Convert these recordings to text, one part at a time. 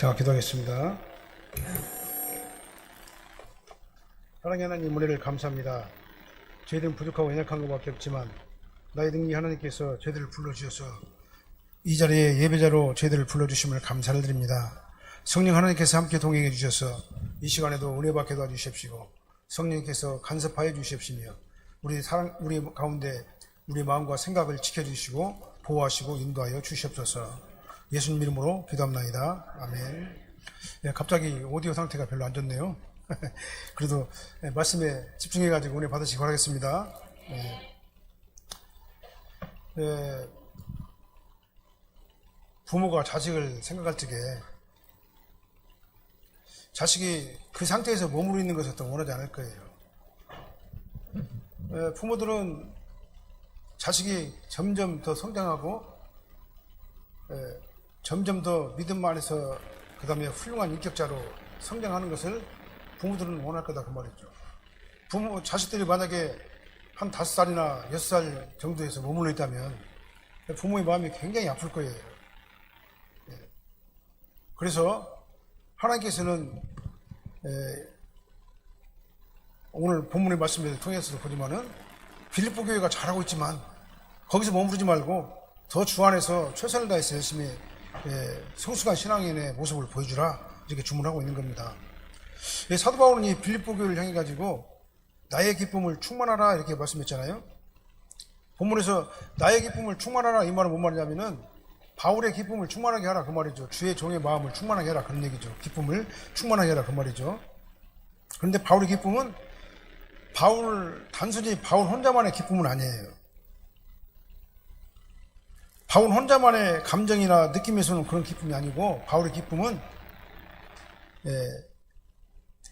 자, 기도하겠습니다. 사랑의 하나님, 은혜를 감사합니다. 저희들은 부족하고 연약한 것밖에 없지만 나의 능히 하나님께서 저희들을 불러주셔서 이 자리에 예배자로 저희들을 불러주심을 감사를 드립니다. 성령 하나님께서 함께 동행해 주셔서 이 시간에도 은혜 받게 도와주십시고 성령께서 간섭하여 주십시며 우리 가운데 우리 마음과 생각을 지켜주시고 보호하시고 인도하여 주시옵소서. 예수님 이름으로 기도합나이다. 아멘. 네, 갑자기 오디오 상태가 별로 안 좋네요. 그래도 말씀에 집중해가지고 은혜 받으시기 바라겠습니다. 부모가 자식을 생각할 적에 자식이 그 상태에서 머무르 있는 것을 또 원하지 않을 거예요. 부모들은 자식이 점점 더 성장하고 점점 더 믿음 안에서 그 다음에 훌륭한 인격자로 성장하는 것을 부모들은 원할 거다 그 말이죠. 자식들이 만약에 한 5살이나 6살 정도에서 머물러 있다면 부모의 마음이 굉장히 아플 거예요. 그래서 하나님께서는 오늘 본문의 말씀을 통해서도 보지만은 빌립보 교회가 잘하고 있지만 거기서 머무르지 말고 더 주 안에서 최선을 다해서 열심히 성숙한 신앙인의 모습을 보여주라 이렇게 주문하고 있는 겁니다. 사도 바울은 이 빌립보 교회를 향해 가지고 나의 기쁨을 충만하라 이렇게 말씀했잖아요. 본문에서 나의 기쁨을 충만하라 이 말은 뭔 말이냐면은 바울의 기쁨을 충만하게 하라 그 말이죠. 주의 종의 마음을 충만하게 하라 그런 얘기죠. 기쁨을 충만하게 하라 그 말이죠. 그런데 바울의 기쁨은 단순히 바울 혼자만의 기쁨은 아니에요. 바울 혼자만의 감정이나 느낌에서는 그런 기쁨이 아니고 바울의 기쁨은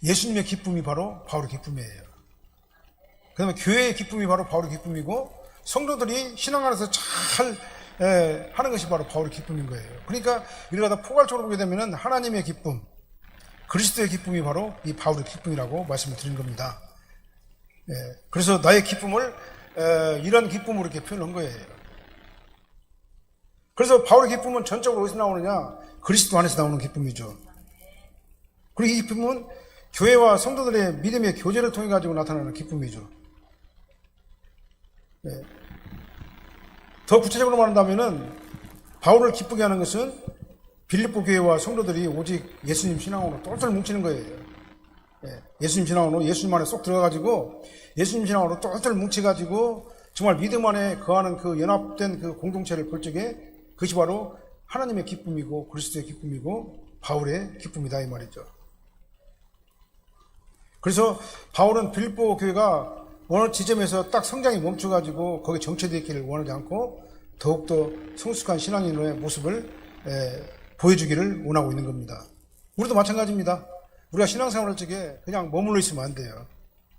예수님의 기쁨이 바로 바울의 기쁨이에요. 그 다음에 교회의 기쁨이 바로 바울의 기쁨이고 성도들이 신앙 안에서 잘 하는 것이 바로 바울의 기쁨인 거예요. 그러니까 이러다 포괄적으로 보게 되면 하나님의 기쁨, 그리스도의 기쁨이 바로 이 바울의 기쁨이라고 말씀을 드린 겁니다. 그래서 나의 기쁨을 이런 기쁨으로 이렇게 표현한 거예요. 그래서 바울의 기쁨은 전적으로 어디서 나오느냐? 그리스도 안에서 나오는 기쁨이죠. 그리고 이 기쁨은 교회와 성도들의 믿음의 교제를 통해 가지고 나타나는 기쁨이죠. 더 구체적으로 말한다면은 바울을 기쁘게 하는 것은 빌립보 교회와 성도들이 오직 예수님 신앙으로 똘똘 뭉치는 거예요. 예수님 신앙으로 예수님 안에 쏙 들어가가지고 예수님 신앙으로 똘똘 뭉쳐가지고 정말 믿음 안에 거하는 그 연합된 그 공동체를 볼 적에 그것이 바로 하나님의 기쁨이고 그리스도의 기쁨이고 바울의 기쁨이다 이 말이죠. 그래서 바울은 빌립보 교회가 어느 지점에서 딱 성장이 멈춰가지고 거기 정체되어 있기를 원하지 않고 더욱더 성숙한 신앙인의 모습을 보여주기를 원하고 있는 겁니다. 우리도 마찬가지입니다. 우리가 신앙생활할 적에 그냥 머물러 있으면 안 돼요.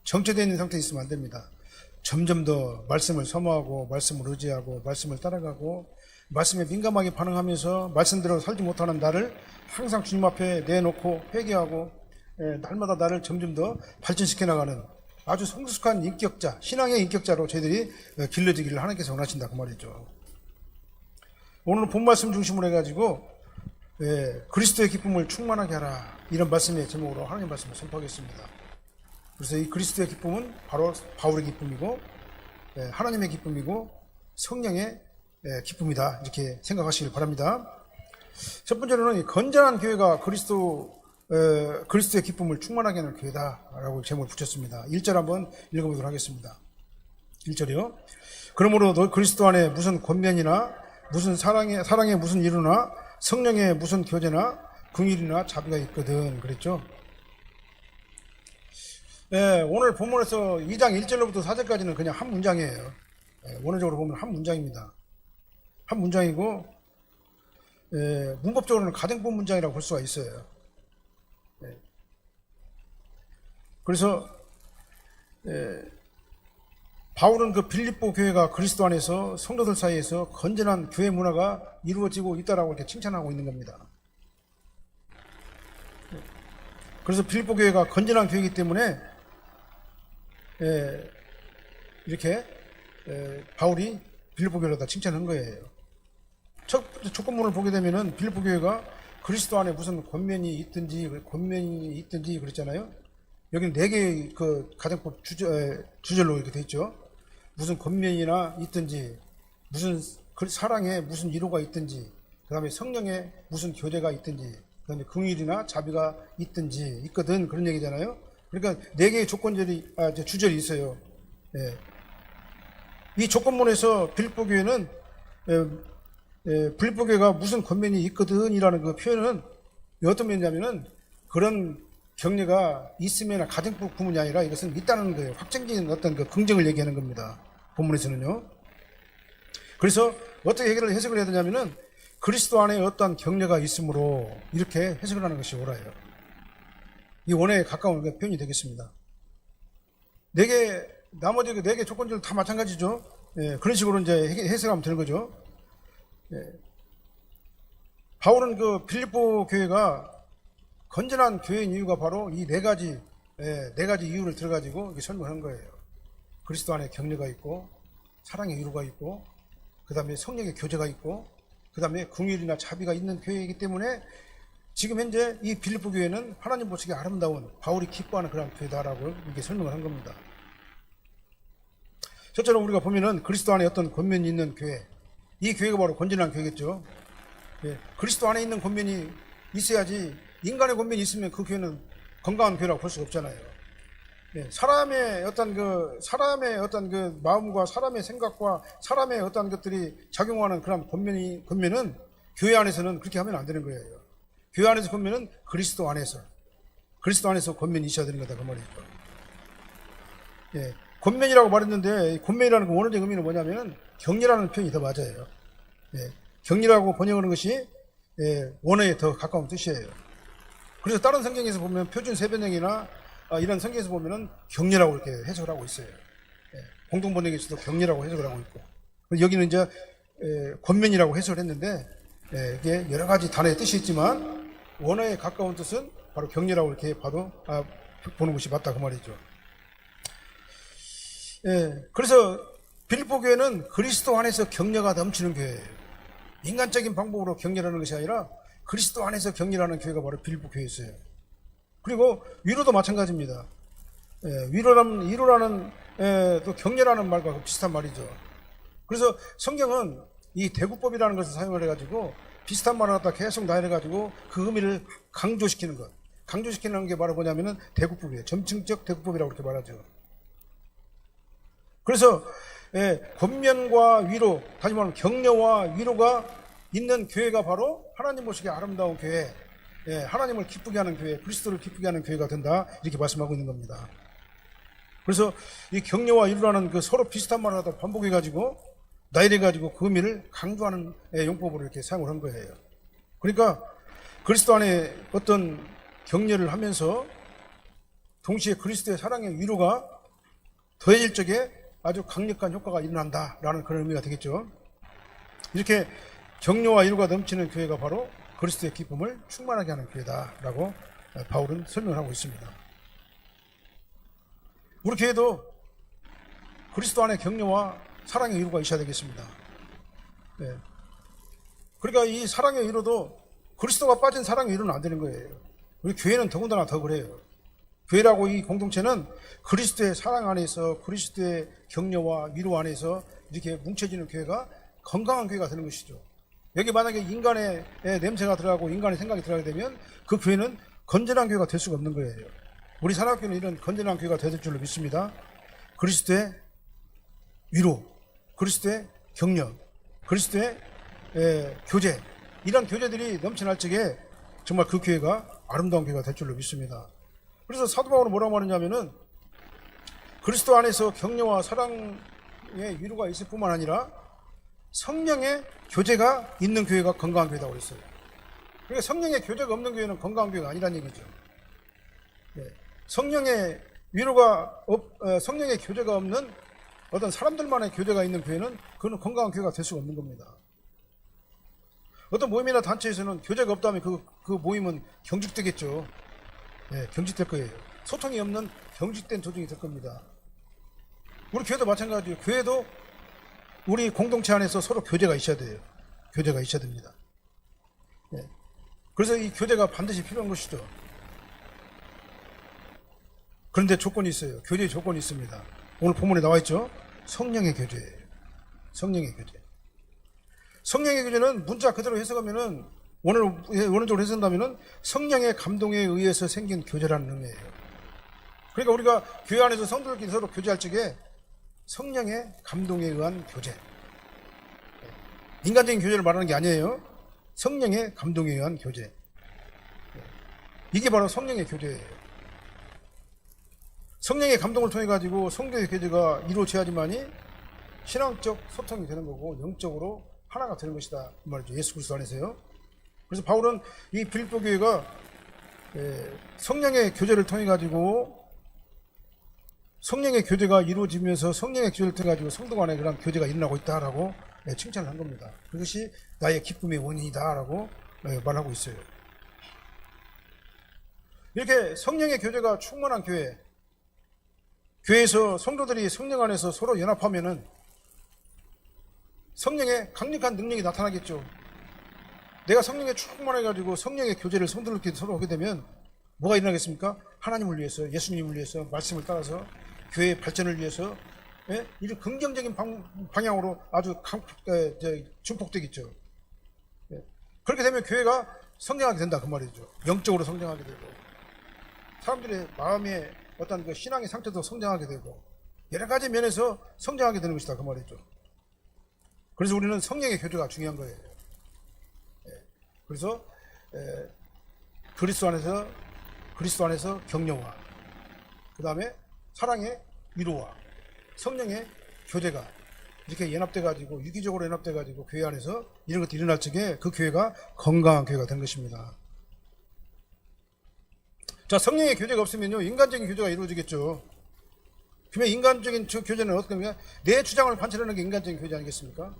정체되어 있는 상태에 있으면 안 됩니다. 점점 더 말씀을 사모하고 말씀을 의지하고 말씀을 따라가고 말씀에 민감하게 반응하면서 말씀대로 살지 못하는 나를 항상 주님 앞에 내놓고 회개하고 날마다 나를 점점 더 발전시켜 나가는 아주 성숙한 인격자, 신앙의 인격자로 저희들이 길러지기를 하나님께서 원하신다 그 말이죠. 오늘 본 말씀 중심으로 해가지고 그리스도의 기쁨을 충만하게 하라 이런 말씀의 제목으로 하나님의 말씀을 선포하겠습니다. 그래서 이 그리스도의 기쁨은 바로 바울의 기쁨이고 하나님의 기쁨이고 성령의 기쁨이다 이렇게 생각하시길 바랍니다. 첫 번째로는 건전한 교회가 그리스도의 기쁨을 충만하게 하는 교회다라고 제목을 붙였습니다. 1절 한번 읽어보도록 하겠습니다. 1절이요. 그러므로 너 그리스도 안에 무슨 권면이나 무슨 사랑의 무슨 이루나 성령의 무슨 교제나 긍휼이나 자비가 있거든 그랬죠. 오늘 본문에서 2장 1절로부터 4절까지는 그냥 한 문장이에요. 원어적으로 보면 한 문장입니다. 한 문장이고 문법적으로는 가정법 문장이라고 볼 수가 있어요. 그래서 바울은 그 빌립보 교회가 그리스도 안에서 성도들 사이에서 건전한 교회 문화가 이루어지고 있다라고 이렇게 칭찬하고 있는 겁니다. 그래서 빌립보 교회가 건전한 교회이기 때문에 이렇게 바울이 빌립보 교회를 다 칭찬한 거예요. 첫 조건문을 보게 되면은 빌립보 교회가 그리스도 안에 무슨 권면이 있든지 그랬잖아요. 여기는 네 개의 그 가정법 주절로 이렇게 돼 있죠. 무슨 권면이나 있든지, 무슨 사랑에 무슨 위로가 있든지, 그 다음에 성령에 무슨 교제가 있든지, 그 다음에 긍휼이나 자비가 있거든. 그런 얘기잖아요. 그러니까 네 개의 주절이 있어요. 예. 이 조건문에서 빌립보 교회는 빌립보 교회가 무슨 권면이 있거든이라는 그 표현은 어떤 면이냐면은 그런 격려가 있으면 가정법 부문이 아니라 이것은 있다는 거예요. 확정적인 어떤 그 긍정을 얘기하는 겁니다. 본문에서는요. 그래서 어떻게 해석을 해야 되냐면은 그리스도 안에 어떤 격려가 있으므로 이렇게 해석을 하는 것이 옳아요. 이 원어에 가까운 표현이 되겠습니다. 나머지 네 개 조건들 다 마찬가지죠. 예, 그런 식으로 이제 해석하면 되는 거죠. 예. 바울은 그 빌립보 교회가 건전한 교회인 이유가 바로 이 네 가지 이유를 들어가지고 이렇게 설명한 거예요. 그리스도 안에 격려가 있고, 사랑의 위로가 있고, 그 다음에 성령의 교제가 있고, 그 다음에 긍휼이나 자비가 있는 교회이기 때문에 지금 현재 이 빌립보 교회는 하나님 보시기에 아름다운 바울이 기뻐하는 그런 교회다라고 이렇게 설명을 한 겁니다. 저처럼 우리가 보면은 그리스도 안에 어떤 권면이 있는 교회, 이 교회가 바로 건전한 교회겠죠. 예, 그리스도 안에 있는 권면이 있어야지 인간의 권면이 있으면 그 교회는 건강한 교회라고 볼 수가 없잖아요. 예, 사람의 어떤 그 마음과 사람의 생각과 사람의 어떤 것들이 작용하는 그런 권면은 교회 안에서는 그렇게 하면 안 되는 거예요. 교회 안에서 권면은 그리스도 안에서 권면이 있어야 되는 거다 그 말이죠. 예, 권면이라고 말했는데 권면이라는 그 원어적 의미는 뭐냐면은 격려라는 표현이 더 맞아요. 예, 격려라고 번역하는 것이 원어에 더 가까운 뜻이에요. 그래서 다른 성경에서 보면 표준 세변형이나 이런 성경에서 보면은 격려라고 이렇게 해석을 하고 있어요. 공동 번역에서도 격려라고 해석을 하고 있고, 여기는 이제 권면이라고 해석을 했는데 이게 여러 가지 단어의 뜻이 있지만 원어에 가까운 뜻은 바로 격려라고 이렇게 보는 것이 맞다 그 말이죠. 그래서 빌립보 교회는 그리스도 안에서 격려가 넘치는 교회예요. 인간적인 방법으로 격려하는 것이 아니라 그리스도 안에서 격려하는 교회가 바로 빌립보 교회였어요. 그리고 위로도 마찬가지입니다. 위로라는 또 격려라는 말과 비슷한 말이죠. 그래서 성경은 이 대구법이라는 것을 사용을 해가지고 비슷한 말을 갖다 계속 나열해가지고 그 의미를 강조시키는 것. 강조시키는 게 바로 뭐냐면은 대구법이에요. 점층적 대구법이라고 그렇게 말하죠. 그래서 권면과 위로, 다시 말하면 격려와 위로가 있는 교회가 바로 하나님 보시기에 아름다운 교회, 하나님을 기쁘게 하는 교회, 그리스도를 기쁘게 하는 교회가 된다 이렇게 말씀하고 있는 겁니다. 그래서 이 격려와 위로라는 그 서로 비슷한 말을 하다 반복해가지고 나열해가지고 그 의미를 강조하는 용법으로 이렇게 사용을 한 거예요. 그러니까 그리스도 안에 어떤 격려를 하면서 동시에 그리스도의 사랑의 위로가 더해질 적에 아주 강력한 효과가 일어난다라는 그런 의미가 되겠죠. 이렇게 격려와 위로가 넘치는 교회가 바로 그리스도의 기쁨을 충만하게 하는 교회다라고 바울은 설명을 하고 있습니다. 우리 교회도 그리스도 안에 격려와 사랑의 위로가 있어야 되겠습니다. 그러니까 이 사랑의 위로도 그리스도가 빠진 사랑의 위로는 안 되는 거예요. 우리 교회는 더군다나 더 그래요. 교회라고 이 공동체는 그리스도의 사랑 안에서 그리스도의 격려와 위로 안에서 이렇게 뭉쳐지는 교회가 건강한 교회가 되는 것이죠. 여기 만약에 인간의 냄새가 들어가고 인간의 생각이 들어가게 되면 그 교회는 건전한 교회가 될 수가 없는 거예요. 우리 산악교회는 이런 건전한 교회가 될 줄로 믿습니다. 그리스도의 위로, 그리스도의 격려, 그리스도의 교제, 이런 교제들이 넘쳐날 적에 정말 그 교회가 아름다운 교회가 될 줄로 믿습니다. 그래서 사도 바울은 뭐라고 말하냐면은 그리스도 안에서 격려와 사랑의 위로가 있을 뿐만 아니라 성령의 교제가 있는 교회가 건강한 교회라고 그랬어요. 그러니까 성령의 교제가 없는 교회는 건강한 교회가 아니란 얘기죠. 성령의 성령의 교제가 없는 어떤 사람들만의 교제가 있는 교회는 그건 건강한 교회가 될 수가 없는 겁니다. 어떤 모임이나 단체에서는 교제가 없다면 그 모임은 경직되겠죠. 경직될 거예요. 소통이 없는 경직된 조직이 될 겁니다. 우리 교회도 마찬가지예요. 교회도 우리 공동체 안에서 서로 교제가 있어야 돼요. 교제가 있어야 됩니다. 그래서 이 교제가 반드시 필요한 것이죠. 그런데 조건이 있어요. 교제의 조건이 있습니다. 오늘 본문에 나와 있죠. 성령의 교제예요. 성령의 교제. 성령의 교제는 문자 그대로 해석하면은 원어적으로 해석한다면은 성령의 감동에 의해서 생긴 교제라는 의미예요. 그러니까 우리가 교회 안에서 성도들끼리 서로 교제할 적에 성령의 감동에 의한 교제. 인간적인 교제를 말하는 게 아니에요. 성령의 감동에 의한 교제. 이게 바로 성령의 교제예요. 성령의 감동을 통해 가지고 성도의 교제가 이루어져야지만이 신앙적 소통이 되는 거고 영적으로 하나가 되는 것이다 이 말이죠. 예수 그리스도 안에서요. 그래서 바울은 이 빌립보 교회가 성령의 교제를 통해 가지고 성령의 교제가 이루어지면서 성령의 교제를 통해 가지고 성도 간에 그런 교제가 일어나고 있다라고 칭찬을 한 겁니다. 그것이 나의 기쁨의 원인이다라고 말하고 있어요. 이렇게 성령의 교제가 충만한 교회에서 성도들이 성령 안에서 서로 연합하면은 성령의 강력한 능력이 나타나겠죠. 내가 성령에 충만해가지고 성령의 교제를 성도들끼리 서로 하게 되면 뭐가 일어나겠습니까? 하나님을 위해서, 예수님을 위해서, 말씀을 따라서 교회의 발전을 위해서 이런 긍정적인 방향으로 아주 증폭되겠죠. 그렇게 되면 교회가 성장하게 된다 그 말이죠. 영적으로 성장하게 되고 사람들의 마음의 어떤 그 신앙의 상태도 성장하게 되고 여러 가지 면에서 성장하게 되는 것이다 그 말이죠. 그래서 우리는 성령의 교제가 중요한 거예요. 그래서 그리스도 안에서 격려와 그 다음에 사랑의 위로와 성령의 교제가 이렇게 연합돼가지고 유기적으로 연합돼가지고 교회 안에서 이런 것들이 일어날 적에 그 교회가 건강한 교회가 된 것입니다. 자, 성령의 교제가 없으면요 인간적인 교제가 이루어지겠죠. 그러면 인간적인 교제는 어떻게 하면 내 주장을 관철하는 게 인간적인 교제 아니겠습니까?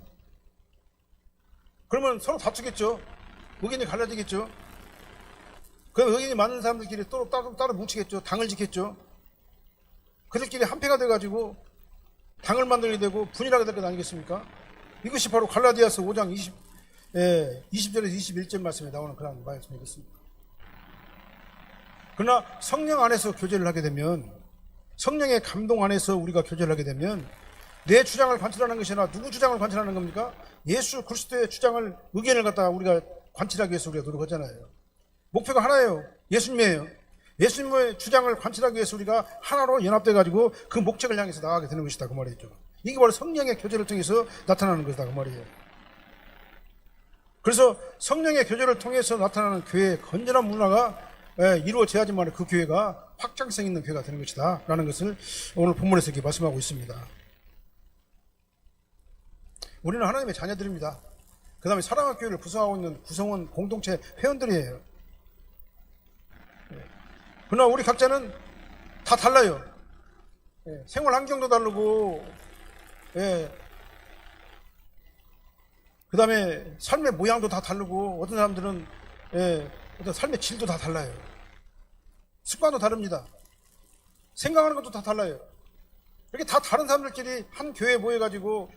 그러면 서로 다투겠죠. 의견이 갈라지겠죠. 그럼 의견이 많은 사람들끼리 또 따로 뭉치겠죠. 당을 짓겠죠. 그들끼리 한패가 돼가지고 당을 만들게 되고 분열하게 될 것 아니겠습니까? 이것이 바로 갈라디아서 5장 20절에서 21절 말씀에 나오는 그런 말씀이겠습니다. 그러나 성령 안에서 교제를 하게 되면 성령의 감동 안에서 우리가 교제를 하게 되면 내 주장을 관철하는 것이 아니라 누구 주장을 관철하는 겁니까? 예수 그리스도의 주장을 의견을 갖다가 우리가 관철하기 위해서 우리가 노력하잖아요. 목표가 하나예요. 예수님이에요. 예수님의 주장을 관철하기 위해서 우리가 하나로 연합돼가지고 그 목적을 향해서 나아가게 되는 것이다 그 말이죠. 이게 바로 성령의 교제를 통해서 나타나는 것이다 그 말이에요. 그래서 성령의 교제를 통해서 나타나는 교회의 건전한 문화가 이루어져야지만 그 교회가 확장성 있는 교회가 되는 것이다 라는 것을 오늘 본문에서 이렇게 말씀하고 있습니다. 우리는 하나님의 자녀들입니다. 그 다음에 사랑의 교회를 구성하고 있는 구성원 공동체 회원들이에요. 그러나 우리 각자는 다 달라요. 생활 환경도 다르고 그 다음에 삶의 모양도 다 다르고 어떤 사람들은 어떤 삶의 질도 다 달라요. 습관도 다릅니다. 생각하는 것도 다 달라요. 이렇게 다 다른 사람들끼리 한 교회에 모여가지고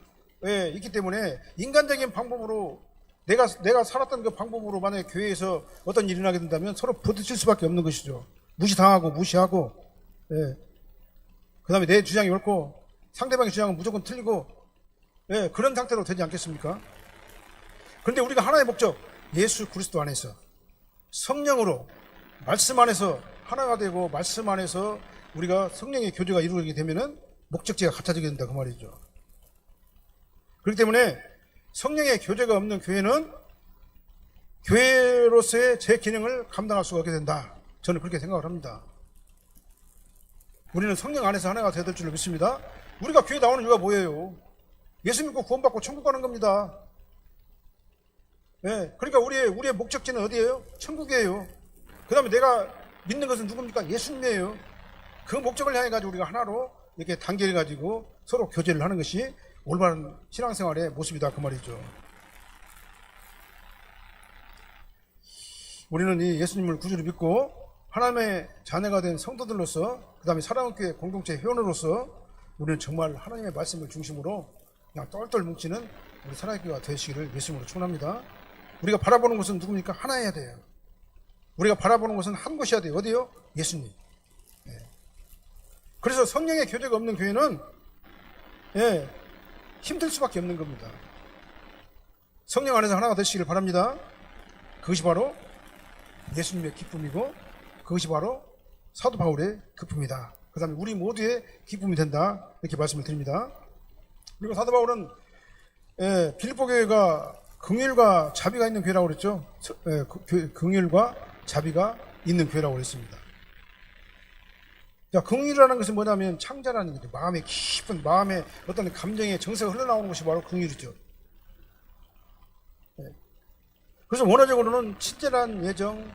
있기 때문에 인간적인 방법으로 내가 살았던 그 방법으로 만약에 교회에서 어떤 일이 나게 된다면 서로 부딪힐 수밖에 없는 것이죠. 무시당하고 무시하고 그 다음에 내 주장이 옳고 상대방의 주장은 무조건 틀리고 그런 상태로 되지 않겠습니까? 그런데 우리가 하나의 목적 예수 그리스도 안에서 성령으로 말씀 안에서 하나가 되고 말씀 안에서 우리가 성령의 교제가 이루어지게 되면은 목적지가 같아지게 된다 그 말이죠. 그렇기 때문에 성령의 교제가 없는 교회는 교회로서의 제 기능을 감당할 수가 없게 된다. 저는 그렇게 생각을 합니다. 우리는 성령 안에서 하나가 되어야 될 줄 믿습니다. 우리가 교회 나오는 이유가 뭐예요? 예수 믿고 구원받고 천국 가는 겁니다. 그러니까 우리의 목적지는 어디예요? 천국이에요. 그 다음에 내가 믿는 것은 누굽니까? 예수님이에요. 그 목적을 향해 가지고 우리가 하나로 이렇게 단계를 가지고 서로 교제를 하는 것이 올바른 신앙생활의 모습이다 그 말이죠. 우리는 이 예수님을 구주로 믿고 하나님의 자녀가 된 성도들로서 그 다음에 사랑교회 공동체 회원으로서 우리는 정말 하나님의 말씀을 중심으로 그냥 똘똘 뭉치는 우리 사랑교회가 되시기를 예수님으로 축원합니다. 우리가 바라보는 것은 누굽니까? 하나여야 돼요. 우리가 바라보는 것은 한 곳이어야 돼요. 어디요? 예수님. 그래서 성령의 교제가 없는 교회는 힘들 수밖에 없는 겁니다. 성령 안에서 하나가 되시기를 바랍니다. 그것이 바로 예수님의 기쁨이고 그것이 바로 사도 바울의 기쁨이다. 그 다음에 우리 모두의 기쁨이 된다. 이렇게 말씀을 드립니다. 그리고 사도 바울은 빌립보 교회가 긍휼과 자비가 있는 교회라고 그랬죠. 긍휼과 자비가 있는 교회라고 그랬습니다. 자, 긍휼이라는 것은 뭐냐면 창자라는 얘기죠. 마음의 깊은 마음의 어떤 감정의 정서가 흘러나오는 것이 바로 긍휼이죠. 그래서 원어적으로는 친절한 애정,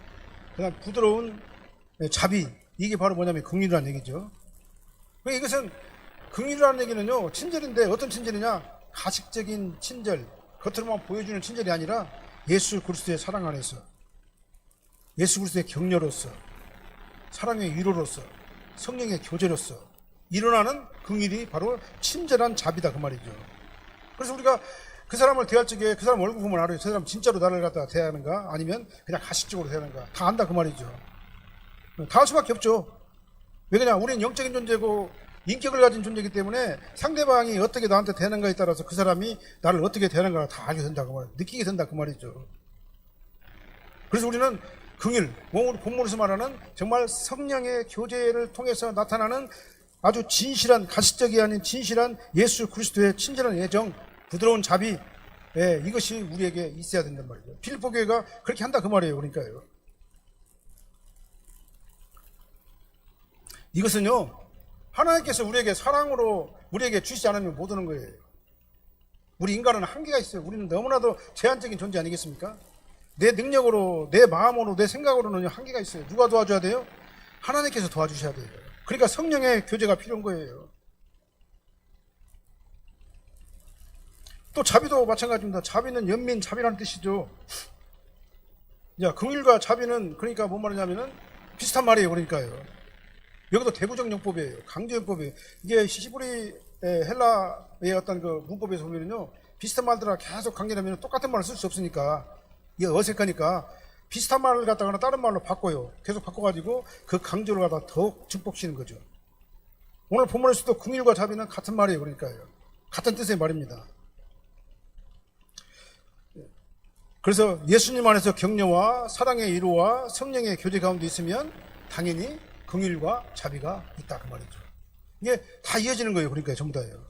그다음 부드러운 자비, 이게 바로 뭐냐면 긍휼이라는 얘기죠. 이것은 긍휼이라는 얘기는요, 친절인데 어떤 친절이냐? 가식적인 친절, 겉으로만 보여주는 친절이 아니라 예수 그리스도의 사랑 안에서, 예수 그리스도의 격려로서, 사랑의 위로로서, 성령의 교제로서 일어나는 긍휼이 바로 친절한 자비다 그 말이죠. 그래서 우리가 그 사람을 대할 적에 그 사람 얼굴 보면 알아요. 저 사람 진짜로 나를 갖다 대하는가 아니면 그냥 가식적으로 대하는가 다 안다 그 말이죠. 다 할 수밖에 없죠. 왜냐, 우리는 영적인 존재고 인격을 가진 존재이기 때문에 상대방이 어떻게 나한테 대하는가에 따라서 그 사람이 나를 어떻게 대하는가 다 알게 된다 그 말이죠. 느끼게 된다 그 말이죠. 그래서 우리는 긍휼, 본문에서 말하는 정말 성령의 교제를 통해서 나타나는 아주 진실한, 가식적이 아닌 진실한 예수 그리스도의 친절한 애정, 부드러운 자비, 이것이 우리에게 있어야 된단 말이죠. 필리포 교회가 그렇게 한다 그 말이에요. 그러니까요. 이것은요, 하나님께서 우리에게 사랑으로 우리에게 주시지 않으면 못 오는 거예요. 우리 인간은 한계가 있어요. 우리는 너무나도 제한적인 존재 아니겠습니까? 내 능력으로, 내 마음으로, 내 생각으로는 한계가 있어요. 누가 도와줘야 돼요? 하나님께서 도와주셔야 돼요. 그러니까 성령의 교제가 필요한 거예요. 또 자비도 마찬가지입니다. 자비는 연민, 자비라는 뜻이죠. 야, 긍휼과 자비는 그러니까 뭔 말이냐면은 비슷한 말이에요. 그러니까요. 여기도 대부적 용법이에요. 강조 용법이에요. 이게 히브리 헬라의 어떤 그 문법에서 보면요, 비슷한 말들을 계속 강조하면 똑같은 말을 쓸 수 없으니까 이게 어색하니까 비슷한 말을 갖다가 다른 말로 바꿔요. 계속 바꿔가지고 그 강조를 갖다 더욱 증폭시키는 거죠. 오늘 본문에서도 긍휼과 자비는 같은 말이에요. 그러니까요. 같은 뜻의 말입니다. 그래서 예수님 안에서 격려와 사랑의 위로와 성령의 교제 가운데 있으면 당연히 긍휼과 자비가 있다 그 말이죠. 이게 다 이어지는 거예요. 그러니까 전부 다예요.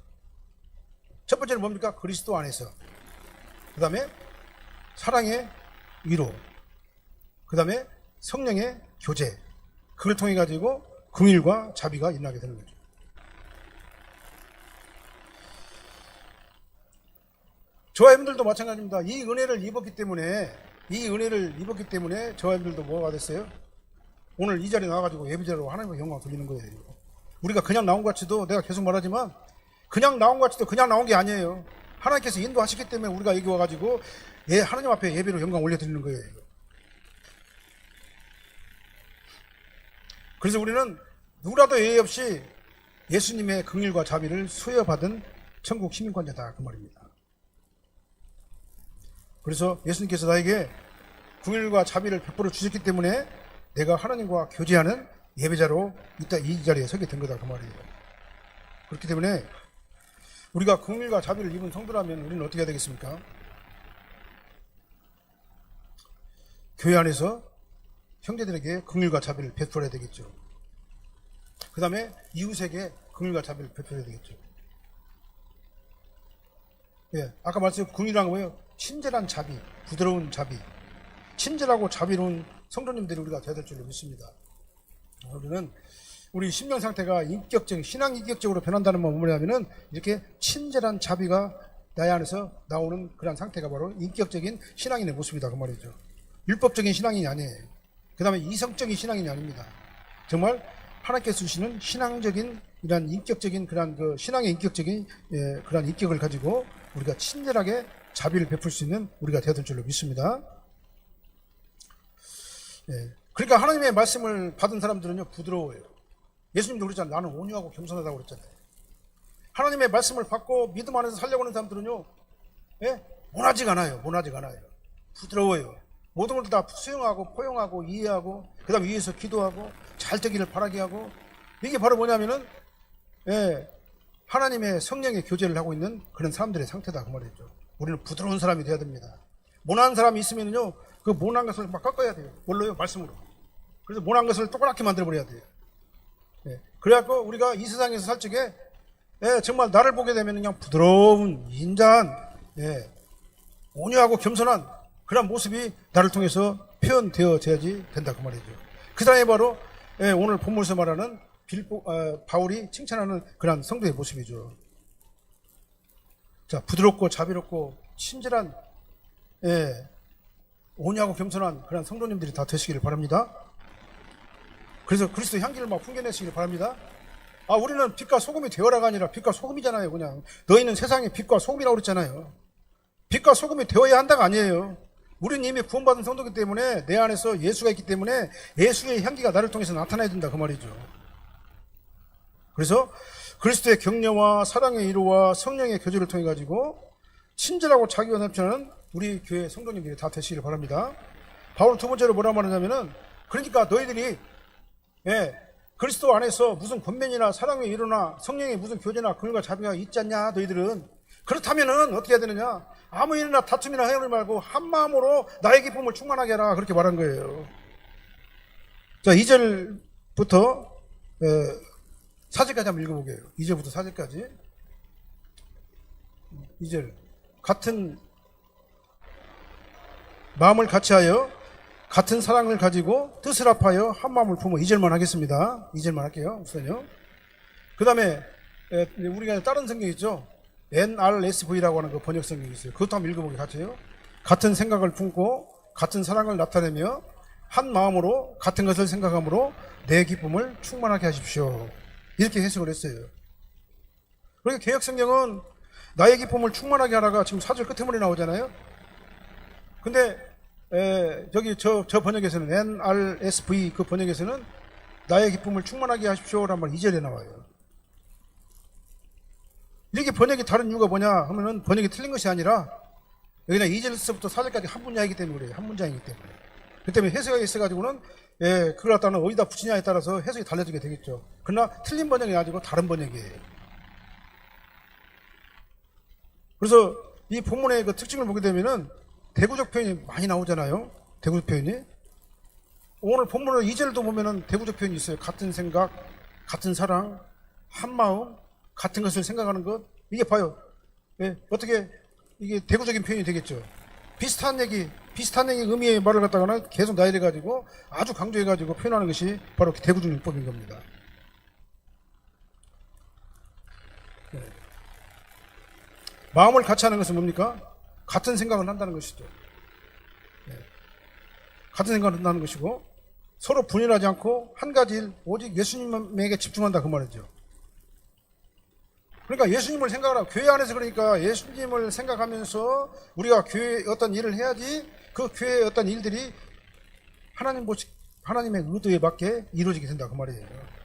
첫 번째는 뭡니까? 그리스도 안에서. 그 다음에 사랑의 위로. 그 다음에 성령의 교제. 그걸 통해 가지고 긍휼과 자비가 일어나게 되는 거죠. 저와 여러분들도 마찬가지입니다. 이 은혜를 입었기 때문에 저와 여러분들도 뭐가 됐어요? 오늘 이 자리에 나와가지고 예배자로 하나님의 영광 돌리는 거예요. 우리가 그냥 나온 것 같이도, 내가 계속 말하지만 그냥 나온 것 같이도 그냥 나온 게 아니에요. 하나님께서 인도하시기 때문에 우리가 여기 와가지고 하나님 앞에 예배로 영광 올려드리는 거예요. 그래서 우리는 누구라도 예의 없이 예수님의 긍휼과 자비를 수여받은 천국 시민권자다 그 말입니다. 그래서 예수님께서 나에게 긍휼과 자비를 베풀어 주셨기 때문에 내가 하나님과 교제하는 예배자로 이 자리에 서게 된 거다 그 말이에요. 그렇기 때문에 우리가 긍휼과 자비를 입은 성도라면 우리는 어떻게 해야 되겠습니까? 교회 안에서 형제들에게 긍휼과 자비를 베풀어야 되겠죠. 그 다음에 이웃에게 긍휼과 자비를 베풀어야 되겠죠. 아까 말씀드린 긍휼이란 뭐예요? 친절한 자비, 부드러운 자비, 친절하고 자비로운 성도님들이 우리가 되어야 될 줄로 믿습니다. 우리는 우리 심령 상태가 인격적인, 신앙 인격적으로 변한다는 건 뭐냐면은 이렇게 친절한 자비가 나의 안에서 나오는 그런 상태가 바로 인격적인 신앙인의 모습이다 그 말이죠. 율법적인 신앙인이 아니에요. 그 다음에 이성적인 신앙인이 아닙니다. 정말 하나님께서 주시는 신앙적인 이런 인격적인 그런 그 신앙의 인격적인 그런 인격을 가지고 우리가 친절하게 자비를 베풀 수 있는 우리가 되어야 될 줄로 믿습니다. 그러니까 하나님의 말씀을 받은 사람들은요 부드러워요. 예수님도 그랬잖아요. 나는 온유하고 겸손하다고 그랬잖아요. 하나님의 말씀을 받고 믿음 안에서 살려고 하는 사람들은요 모나지가 않아요. 부드러워요. 모든 걸 다 수용하고 포용하고 이해하고 그 다음에 위에서 기도하고 잘 되기를 바라게 하고 이게 바로 뭐냐면은 하나님의 성령의 교제를 하고 있는 그런 사람들의 상태다 그 말이죠. 우리는 부드러운 사람이 돼야 됩니다. 모난 사람이 있으면요 그 모난 것을 막 꺾어야 돼요. 뭘로요? 말씀으로. 그래서 모난 것을 동그랗게 만들어버려야 돼요. 그래갖고 우리가 이 세상에서 살 적에 정말 나를 보게 되면 그냥 부드러운 인자한 온유하고 겸손한 그런 모습이 나를 통해서 표현되어져야지 된다 그 말이죠. 그 사람이 바로 오늘 본문에서 말하는 바울이 칭찬하는 그런 성도의 모습이죠. 자, 부드럽고 자비롭고 친절한 온유하고 겸손한 그런 성도님들이 다 되시기를 바랍니다. 그래서 그리스도 향기를 막 풍겨내시기를 바랍니다. 우리는 빛과 소금이 되어라가 아니라 빛과 소금이잖아요. 그냥 너희는 세상의 빛과 소금이라고 그랬잖아요. 빛과 소금이 되어야 한다가 아니에요. 우리는 이미 구원받은 성도이기 때문에 내 안에서 예수가 있기 때문에 예수의 향기가 나를 통해서 나타나야 된다 그 말이죠. 그래서 그리스도의 격려와 사랑의 위로와 성령의 교제를 통해 가지고 친절하고 자기와 넘치는 우리 교회 성도님들이 다 되시기를 바랍니다. 바울은 두 번째로 뭐라 말하냐면은 그러니까 너희들이 그리스도 안에서 무슨 권면이나 사랑의 위로나 성령의 무슨 교제나 그늘과 자비가 있지 않냐 너희들은. 그렇다면은 어떻게 해야 되느냐, 아무 일이나 다툼이나 해오지 말고 한 마음으로 나의 기쁨을 충만하게 하라 그렇게 말한 거예요. 자, 2절부터 4절까지 한번 읽어보게요. 2절부터 4절까지. 2절 같은 마음을 같이하여 같은 사랑을 가지고 뜻을 합하여 한 마음을 품어. 2절만 하겠습니다. 2절만 할게요. 우선요. 그 다음에 우리가 다른 성경 있죠. NRSV라고 하는 그 번역 성경이 있어요. 그것도 한번 읽어보게 같아요. 같은 생각을 품고 같은 사랑을 나타내며 한 마음으로 같은 것을 생각함으로 내 기쁨을 충만하게 하십시오. 이렇게 해석을 했어요. 그러니까 개역 성경은 나의 기쁨을 충만하게 하라가 지금 4절 끝에 나오잖아요. 근데 저기 저 번역에서는 NRSV 그 번역에서는 나의 기쁨을 충만하게 하십시오라는 말 2절에 나와요. 이렇게 번역이 다른 이유가 뭐냐 하면은 번역이 틀린 것이 아니라 그냥 2절부터 4절까지 한 문장이기 때문에 그래요. 한 문장이기 때문에. 그 때문에 해석이 있어가지고는 그걸 갖다는 어디다 붙이냐에 따라서 해석이 달라지게 되겠죠. 그러나 틀린 번역이 아니고 다른 번역이에요. 그래서 이 본문의 그 특징을 보게 되면은 대구적 표현이 많이 나오잖아요. 대구적 표현이. 오늘 본문의 2절도 보면은 대구적 표현이 있어요. 같은 생각, 같은 사랑, 한 마음, 같은 것을 생각하는 것. 이게 봐요. 어떻게 이게 대구적인 표현이 되겠죠. 비슷한 얘기 의미의 말을 갖다가는 계속 나열해가지고 아주 강조해가지고 표현하는 것이 바로 대구적 율법인 겁니다. 마음을 같이 하는 것은 뭡니까? 같은 생각을 한다는 것이죠. 같은 생각을 한다는 것이고 서로 분열하지 않고 한 가지 일 오직 예수님에게 집중한다 그 말이죠. 그러니까 예수님을 생각하라. 교회 안에서 그러니까 예수님을 생각하면서 우리가 교회에 어떤 일을 해야지 그 교회의 어떤 일들이 하나님의 의도에 맞게 이루어지게 된다 그 말이에요.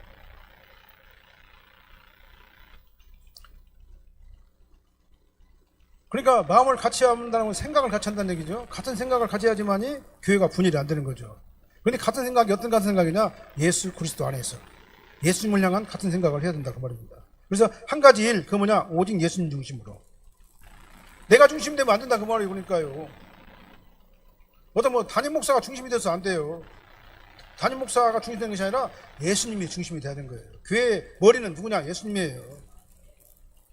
그러니까 마음을 같이 한다는 건 생각을 같이 한다는 얘기죠. 같은 생각을 가져야지만이 교회가 분열이 안 되는 거죠. 그런데 같은 생각이 어떤 같은 생각이냐? 예수 그리스도 안에서 예수님을 향한 같은 생각을 해야 된다 그 말입니다. 그래서 한 가지 일, 그 뭐냐? 오직 예수님 중심으로. 내가 중심이 되면 안 된다 그 말이에요. 그러니까요. 어떤 담임 목사가 중심이 돼서 안 돼요. 담임 목사가 중심이 되는 것이 아니라 예수님이 중심이 돼야 되는 거예요. 교회의 머리는 누구냐? 예수님이에요.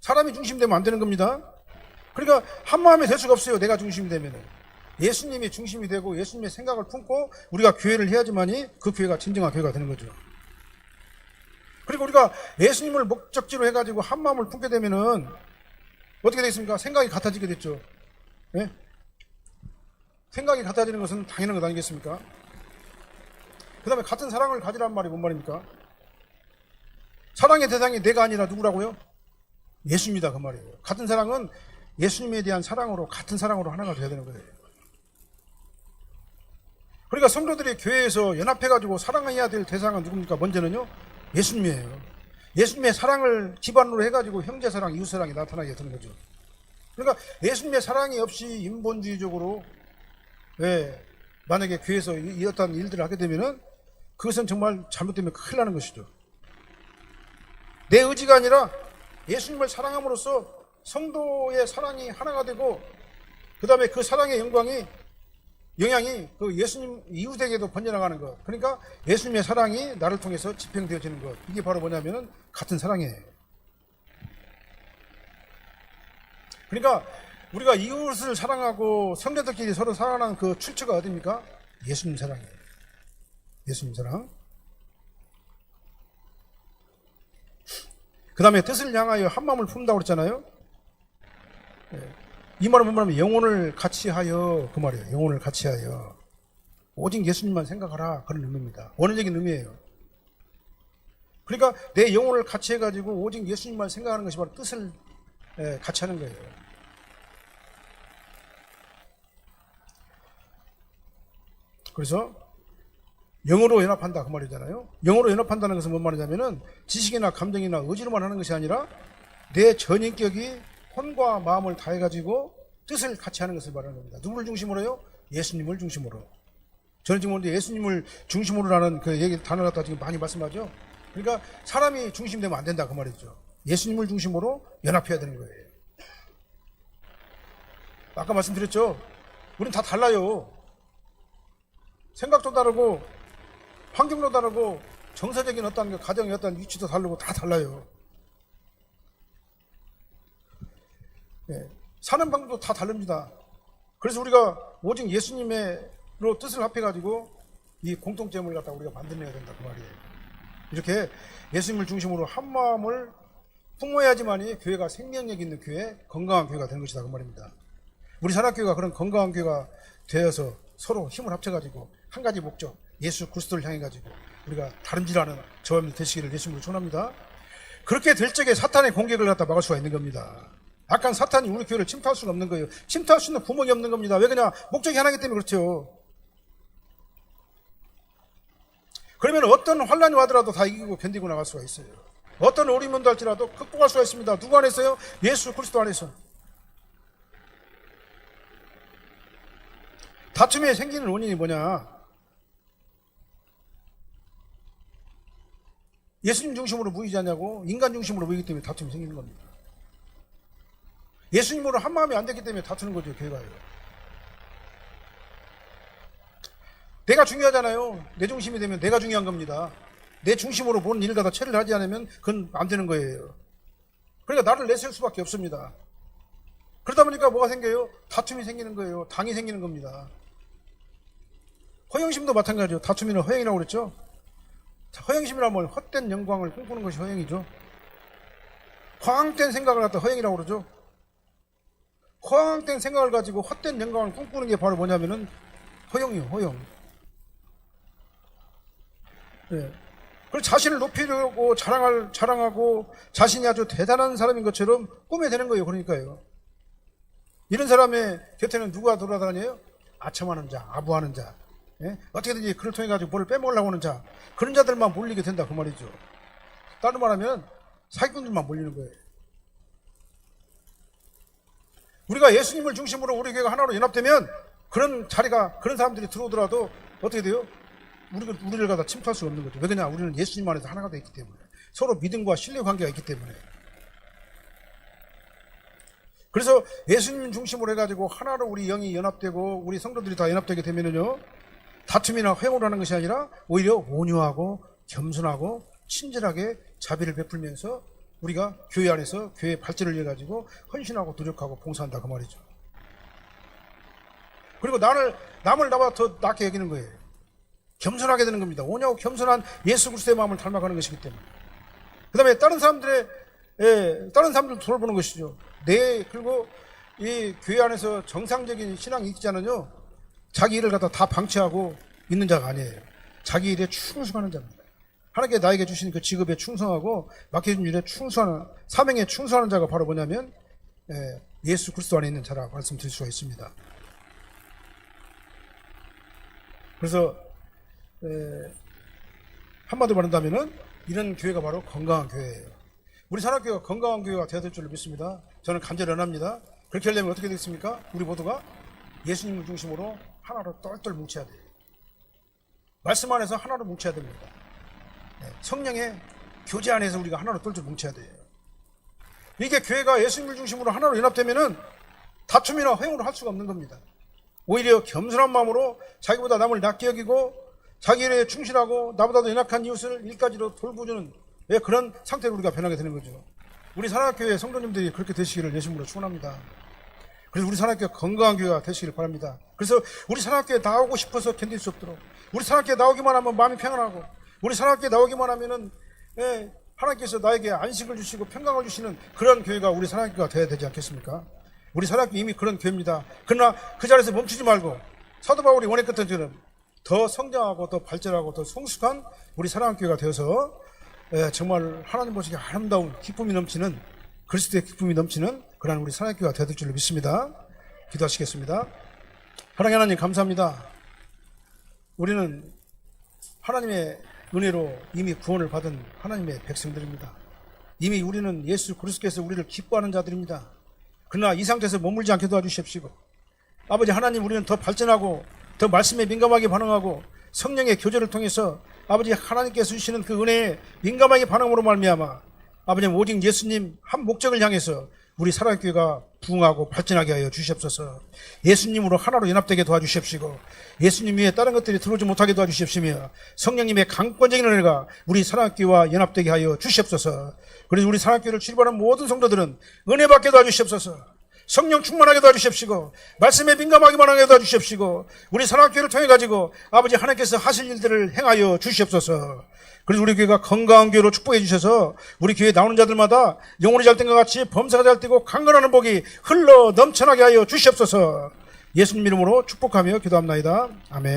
사람이 중심이 되면 안 되는 겁니다. 그러니까 한 마음이 될 수가 없어요. 내가 중심이 되면은. 예수님이 중심이 되고 예수님의 생각을 품고 우리가 교회를 해야지만이 그 교회가 진정한 교회가 되는 거죠. 그리고 우리가 예수님을 목적지로 해가지고 한 마음을 품게 되면은 어떻게 되겠습니까? 생각이 같아지게 됐죠. 예? 생각이 같아지는 것은 당연한 것 아니겠습니까? 그 다음에 같은 사랑을 가지라는 말이 뭔 말입니까? 사랑의 대상이 내가 아니라 누구라고요? 예수입니다. 그 말이에요. 같은 사랑은 예수님에 대한 사랑으로 같은 사랑으로 하나가 돼야 되는 거예요. 그러니까 성도들이 교회에서 연합해가지고 사랑해야 될 대상은 누굽니까? 먼저는요 예수님이에요. 예수님의 사랑을 기반으로 해가지고 형제사랑, 이웃사랑이 나타나게 되는 거죠. 그러니까 예수님의 사랑이 없이 인본주의적으로 만약에 교회에서 이 어떤 일들을 하게 되면은 그것은 정말 잘못되면 큰일 나는 것이죠. 내 의지가 아니라 예수님을 사랑함으로써 성도의 사랑이 하나가 되고, 그 다음에 그 사랑의 영향이 그 예수님 이웃에게도 번져나가는 것. 그러니까 예수님의 사랑이 나를 통해서 집행되어지는 것. 이게 바로 뭐냐면은 같은 사랑이에요. 그러니까 우리가 이웃을 사랑하고 성도들끼리 서로 사랑하는 그 출처가 어디입니까? 예수님 사랑이에요. 예수님 사랑. 그 다음에 뜻을 향하여 한 마음을 품다고 그랬잖아요. 이 말은 뭔 말이냐면 영혼을 같이 하여, 그 말이에요. 영혼을 같이 하여 오직 예수님만 생각하라, 그런 의미입니다. 원어적인 의미예요. 그러니까 내 영혼을 같이 해가지고 오직 예수님만 생각하는 것이 바로 뜻을 같이 하는 거예요. 그래서 영으로 연합한다, 그 말이잖아요. 영으로 연합한다는 것은 뭔 말이냐면은 지식이나 감정이나 의지로만 하는 것이 아니라 내 전인격이 혼과 마음을 다해가지고 뜻을 같이 하는 것을 말하는 겁니다. 누구를 중심으로요? 예수님을 중심으로. 저는 지금 오늘 예수님을 중심으로라는 그 얘기 단어를 갖다 지금 많이 말씀하죠. 그러니까 사람이 중심되면 안 된다, 그 말이죠. 예수님을 중심으로 연합해야 되는 거예요. 아까 말씀드렸죠. 우린 다 달라요. 생각도 다르고 환경도 다르고 정서적인 어떤 가정의 어떤 위치도 다르고 다 달라요. 네. 사는 방법도 다 다릅니다. 그래서 우리가 오직 예수님으로 뜻을 합해가지고 이 공통점을 갖다 우리가 만들어내야 된다, 그 말이에요. 이렇게 예수님을 중심으로 한 마음을 품어야지만이 교회가 생명력 있는 교회, 건강한 교회가 되는 것이다, 그 말입니다. 우리 산악교회가 그런 건강한 교회가 되어서 서로 힘을 합쳐가지고 한 가지 목적, 예수 그리스도를 향해가지고 우리가 다름질하는 저와 되시기를 예수님으로 축원합니다. 그렇게 될 적에 사탄의 공격을 갖다 막을 수가 있는 겁니다. 아까 사탄이 우리 교회를 침투할 수가 없는 거예요. 침투할 수 있는 구멍이 없는 겁니다. 왜 그냥 목적이 하나이기 때문에 그렇죠. 그러면 어떤 환란이 와더라도 다 이기고 견디고 나갈 수가 있어요. 어떤 어려움도 할지라도 극복할 수가 있습니다. 누구 안에서요? 예수 그리스도 안에서. 다툼이 생기는 원인이 뭐냐? 예수님 중심으로 모이지 않냐고, 인간 중심으로 모이기 때문에 다툼이 생기는 겁니다. 예수님으로 한 마음이 안 됐기 때문에 다투는 거죠, 교회가요. 내가 중요하잖아요. 내 중심이 되면 내가 중요한 겁니다. 내 중심으로 보는 일을 갖다 처리를 하지 않으면 그건 안 되는 거예요. 그러니까 나를 내세울 수밖에 없습니다. 그러다 보니까 뭐가 생겨요? 다툼이 생기는 거예요. 당이 생기는 겁니다. 허영심도 마찬가지죠. 다툼이는 허영이라고 그랬죠. 허영심이라면 헛된 영광을 꿈꾸는 것이 허영이죠. 허황된 생각을 갖다 허영이라고 그러죠. 허황된 생각을 가지고 헛된 영광을 꿈꾸는 게 바로 뭐냐면은 허영이에요, 허영. 네. 그리고 자신을 높이려고 자랑하고 자신이 아주 대단한 사람인 것처럼 꾸며대는 거예요. 그러니까요. 이런 사람의 곁에는 누가 돌아다녀요? 아첨하는 자, 아부하는 자. 예? 어떻게든지 그를 통해 가지고 뭐를 빼먹으려고 하는 자, 그런 자들만 몰리게 된다, 그 말이죠. 다른 말하면 사기꾼들만 몰리는 거예요. 우리가 예수님을 중심으로 우리 교회가 하나로 연합되면 그런 자리가, 그런 사람들이 들어오더라도 어떻게 돼요? 우리를 갖다 침투할 수 없는 거죠. 왜 그러냐? 우리는 예수님 안에서 하나가 되어 있기 때문에. 서로 믿음과 신뢰 관계가 있기 때문에. 그래서 예수님 중심으로 해가지고 하나로 우리 영이 연합되고 우리 성도들이 다 연합되게 되면은요, 다툼이나 허용을 하는 것이 아니라 오히려 온유하고 겸손하고 친절하게 자비를 베풀면서 우리가 교회 안에서 교회 발전을 위해 가지고 헌신하고 노력하고 봉사한다, 그 말이죠. 그리고 남을 나보다 더 낫게 여기는 거예요. 겸손하게 되는 겁니다. 온유하고 겸손한 예수 그리스도의 마음을 닮아가는 것이기 때문에. 그 다음에 다른 사람들 돌보는 것이죠. 그리고 이 교회 안에서 정상적인 신앙이 있잖아요. 자기 일을 갖다 다 방치하고 있는 자가 아니에요. 자기 일에 충성하는 자입니다. 하나님께 나에게 주신 그 직업에 충성하고 맡겨준 일에 충성하는, 사명에 충성하는 자가 바로 뭐냐면 예수 그리스도 안에 있는 자라고 말씀드릴 수가 있습니다. 그래서 한마디로 말한다면은 이런 교회가 바로 건강한 교회예요. 우리 산악교회가 건강한 교회가 되어야 될 줄로 믿습니다. 저는 간절히 원합니다. 그렇게 하려면 어떻게 되겠습니까? 우리 모두가 예수님을 중심으로 하나로 똘똘 뭉쳐야 돼요. 말씀 안에서 하나로 뭉쳐야 됩니다. 성령의 교제 안에서 우리가 하나로 똘똘 뭉쳐야 돼요. 이게 교회가 예수님을 중심으로 하나로 연합되면은 다툼이나 허용을 할 수가 없는 겁니다. 오히려 겸손한 마음으로 자기보다 남을 낮게 여기고 자기 일에 충실하고 나보다도 연약한 이웃을 일까지로 돌보주는 그런 상태로 우리가 변하게 되는 거죠. 우리 사랑학교회 성도님들이 그렇게 되시기를 예수님으로 축원합니다. 그래서 우리 사랑학교가 건강한 교회가 되시기를 바랍니다. 그래서 우리 사랑학교에 나오고 싶어서 견딜 수 없도록, 우리 사랑학교에 나오기만 하면 마음이 평안하고, 우리 사랑학교에 나오기만 하면은 하나님께서 나에게 안식을 주시고 평강을 주시는 그런 교회가 우리 사랑학교가 되어야 되지 않겠습니까? 우리 사랑학교 이미 그런 교회입니다. 그러나 그 자리에서 멈추지 말고 사도 바울이 원했던 것처럼 더 성장하고 더 발전하고 더 성숙한 우리 사랑학교가 되어서 정말 하나님 보시기에 아름다운 기쁨이 넘치는, 그리스도의 기쁨이 넘치는 그런 우리 사랑학교가 되어질 줄로 믿습니다. 기도하시겠습니다. 하나님 감사합니다. 우리는 하나님의 은혜로 이미 구원을 받은 하나님의 백성들입니다. 이미 우리는 예수 그리스도께서 우리를 기뻐하는 자들입니다. 그러나 이 상태에서 머물지 않게 도와주십시오. 아버지 하나님, 우리는 더 발전하고 더 말씀에 민감하게 반응하고 성령의 교제를 통해서 아버지 하나님께서 주시는 그 은혜에 민감하게 반응으로 말미암아 아버지 오직 예수님 한 목적을 향해서 우리 사랑교회가 부흥하고 발전하게 하여 주시옵소서. 예수님으로 하나로 연합되게 도와주십시고 예수님 위에 다른 것들이 들어오지 못하게 도와주십시며 성령님의 강권적인 은혜가 우리 사랑교회와 연합되게 하여 주시옵소서. 그래서 우리 사랑교회를 출발한 모든 성도들은 은혜 받게 도와주시옵소서. 성령 충만하게 도와주십시고 말씀에 민감하게 반응하게 도와주십시고 우리 사랑교회를 통해 가지고 아버지 하나님께서 하실 일들을 행하여 주시옵소서. 그래서 우리 교회가 건강한 교회로 축복해 주셔서 우리 교회에 나오는 자들마다 영혼이 잘 된 것 같이 범사가 잘 되고 강건하는 복이 흘러 넘쳐나게 하여 주시옵소서. 예수님 이름으로 축복하며 기도합나이다. 아멘.